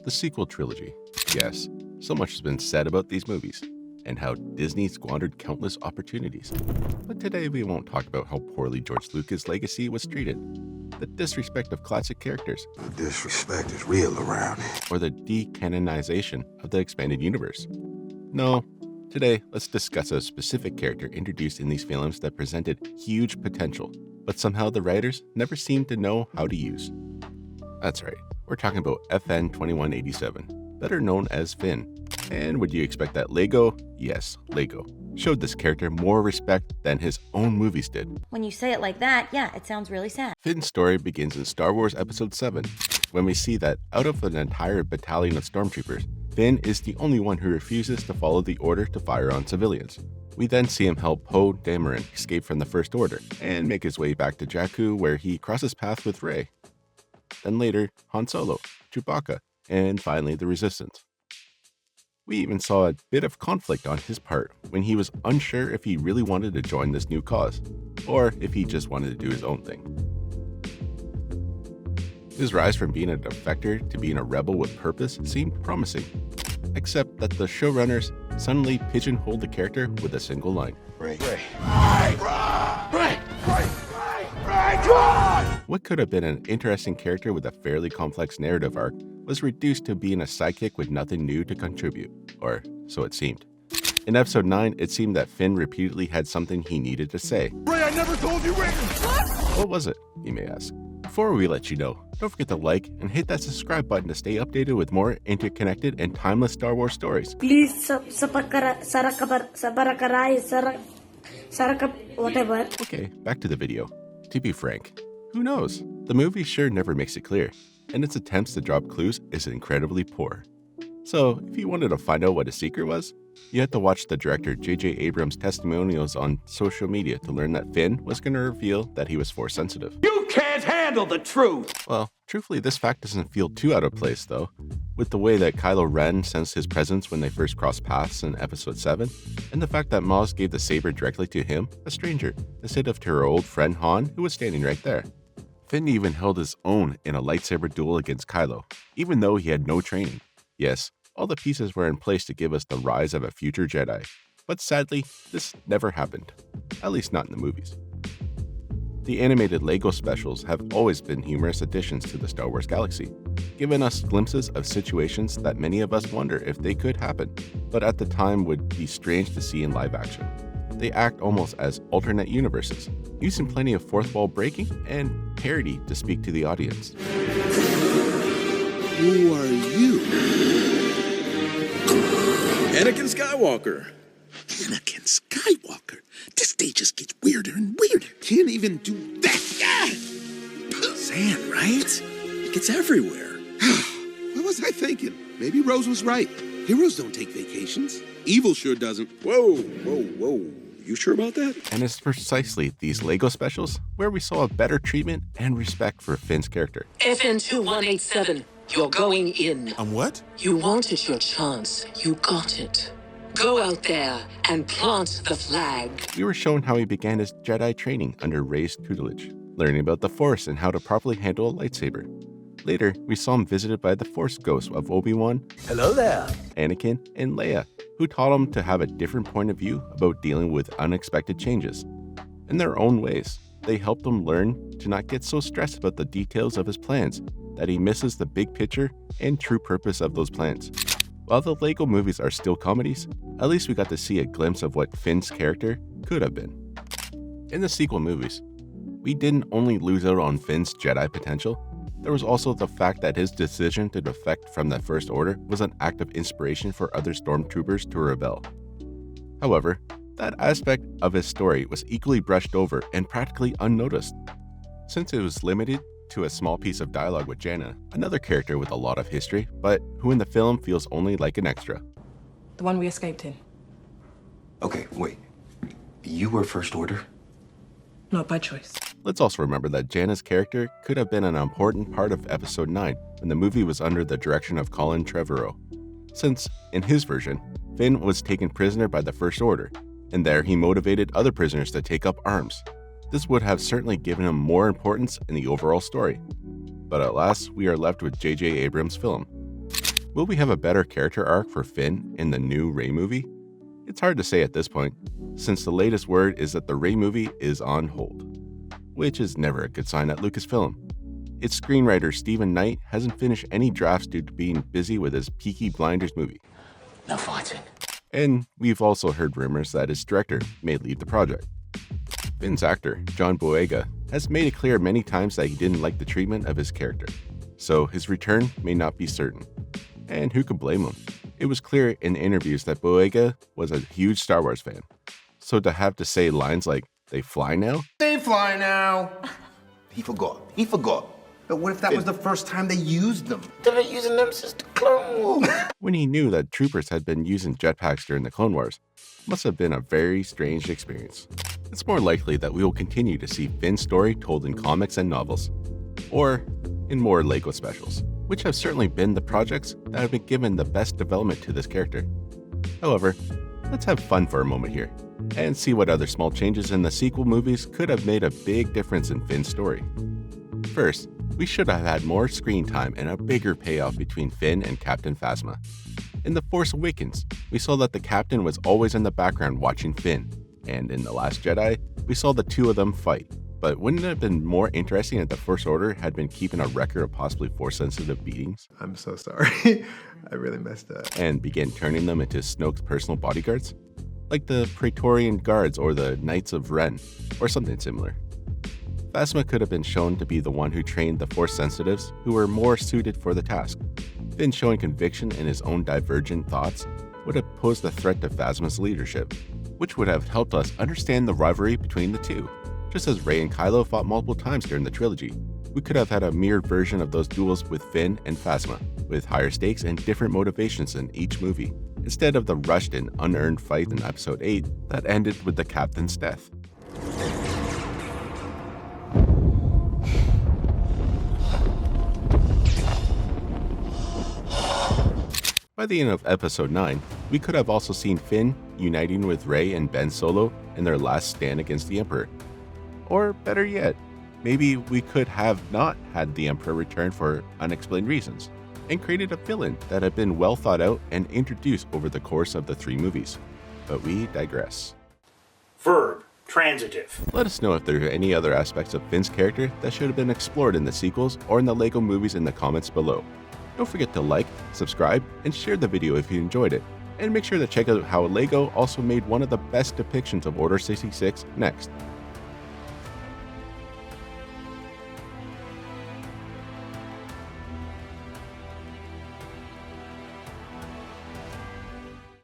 The sequel trilogy. Yes, so much has been said about these movies, and how Disney squandered countless opportunities. But today we won't talk about how poorly George Lucas' legacy was treated, the disrespect of classic characters, The disrespect is real around here. or the decanonization of the expanded universe. No, today let's discuss a specific character introduced in these films that presented huge potential, but somehow the writers never seemed to know how to use. That's right, we're talking about FN 2187, better known as Finn. And would you expect that Lego, yes, Lego, showed this character more respect than his own movies did? When you say it like that, yeah, it sounds really sad. Finn's story begins in Star Wars Episode 7, when we see that out of an entire battalion of stormtroopers, Finn is the only one who refuses to follow the order to fire on civilians. We then see him help Poe Dameron escape from the First Order and make his way back to Jakku, where he crosses paths with Rey. Then later, Han Solo, Chewbacca, and finally the Resistance. We even saw a bit of conflict on his part when he was unsure if he really wanted to join this new cause, or if he just wanted to do his own thing. His rise from being a defector to being a rebel with purpose seemed promising, except that the showrunners suddenly pigeonholed the character with a single line. Ray. What could have been an interesting character with a fairly complex narrative arc was reduced to being a sidekick with nothing new to contribute, or so it seemed. In episode 9, it seemed that Finn repeatedly had something he needed to say. Ray, I never told you Ray! What was it, you may ask? Before we let you know, don't forget to like and hit that subscribe button to stay updated with more interconnected and timeless Star Wars stories. Please whatever. Okay, back to the video. To be frank, who knows? The movie sure never makes it clear, and its attempts to drop clues is incredibly poor. So, if you wanted to find out what his secret was, you had to watch the director J.J. Abrams' testimonials on social media to learn that Finn was going to reveal that he was Force sensitive. You can't handle the truth! Well, truthfully, this fact doesn't feel too out of place, though, with the way that Kylo Ren sensed his presence when they first crossed paths in Episode 7, and the fact that Maz gave the saber directly to him, a stranger, instead of to her old friend Han, who was standing right there. Finn even held his own in a lightsaber duel against Kylo, even though he had no training. Yes, all the pieces were in place to give us the rise of a future Jedi, but sadly, this never happened, at least not in the movies. The animated LEGO specials have always been humorous additions to the Star Wars galaxy, giving us glimpses of situations that many of us wonder if they could happen, but at the time would be strange to see in live action. They act almost as alternate universes, using plenty of fourth wall breaking and parody to speak to the audience. Who are you? Anakin Skywalker. Anakin Skywalker? This day just gets weirder and weirder. Can't even do that. Sand, right? It gets everywhere. What was I thinking? Maybe Rose was right. Heroes don't take vacations. Evil sure doesn't. Whoa. You sure about that? And it's precisely these LEGO specials where we saw a better treatment and respect for Finn's character. FN 2187, you're going in. On what? You wanted your chance. You got it. Go out there and plant the flag. We were shown how he began his Jedi training under Rey's tutelage, learning about the Force and how to properly handle a lightsaber. Later, we saw him visited by the Force ghosts of Obi-Wan, Hello there. Anakin, and Leia, who taught him to have a different point of view about dealing with unexpected changes. In their own ways, they helped him learn to not get so stressed about the details of his plans that he misses the big picture and true purpose of those plans. While the LEGO movies are still comedies, at least we got to see a glimpse of what Finn's character could have been. In the sequel movies, we didn't only lose out on Finn's Jedi potential, there was also the fact that his decision to defect from the First Order was an act of inspiration for other stormtroopers to rebel. However, that aspect of his story was equally brushed over and practically unnoticed, since it was limited to a small piece of dialogue with Janna, another character with a lot of history, but who in the film feels only like an extra. The one we escaped in. Okay, wait. You were First Order? Not by choice. Let's also remember that Janna's character could have been an important part of Episode 9 when the movie was under the direction of Colin Trevorrow, since, in his version, Finn was taken prisoner by the First Order, and there he motivated other prisoners to take up arms. This would have certainly given him more importance in the overall story. But alas, we are left with J.J. Abrams' film. Will we have a better character arc for Finn in the new Rey movie? It's hard to say at this point, since the latest word is that the Rey movie is on hold, which is never a good sign at Lucasfilm. Its screenwriter Stephen Knight hasn't finished any drafts due to being busy with his Peaky Blinders movie. No fighting. And we've also heard rumors that his director may leave the project. Finn's actor, John Boyega, has made it clear many times that he didn't like the treatment of his character, so his return may not be certain. And who could blame him? It was clear in interviews that Boyega was a huge Star Wars fan, so to have to say lines like, "They fly now?" They fly now. He forgot. But what if that was the first time they used them? They've been using them since the Clone Wars. When he knew that troopers had been using jetpacks during the Clone Wars, must have been a very strange experience. It's more likely that we will continue to see Finn's story told in comics and novels, or in more LEGO specials, which have certainly been the projects that have been given the best development to this character. However, let's have fun for a moment here, and see what other small changes in the sequel movies could have made a big difference in Finn's story. First, we should have had more screen time and a bigger payoff between Finn and Captain Phasma. In The Force Awakens, we saw that the captain was always in the background watching Finn, and in The Last Jedi, we saw the two of them fight. But wouldn't it have been more interesting if the First Order had been keeping a record of possibly Force-sensitive beatings? I'm so sorry. I really messed up. And began turning them into Snoke's personal bodyguards? Like the Praetorian Guards or the Knights of Ren, or something similar. Phasma could have been shown to be the one who trained the Force sensitives who were more suited for the task. Finn showing conviction in his own divergent thoughts would have posed a threat to Phasma's leadership, which would have helped us understand the rivalry between the two. Just as Rey and Kylo fought multiple times during the trilogy, we could have had a mirrored version of those duels with Finn and Phasma, with higher stakes and different motivations in each movie, instead of the rushed and unearned fight in Episode 8 that ended with the captain's death. By the end of Episode 9, we could have also seen Finn uniting with Rey and Ben Solo in their last stand against the Emperor. Or better yet, maybe we could have not had the Emperor return for unexplained reasons, and created a villain that had been well thought out and introduced over the course of the 3 movies. But we digress. Verb. Transitive. Let us know if there are any other aspects of Finn's character that should have been explored in the sequels or in the LEGO movies in the comments below. Don't forget to like, subscribe, and share the video if you enjoyed it. And make sure to check out how LEGO also made one of the best depictions of Order 66 next.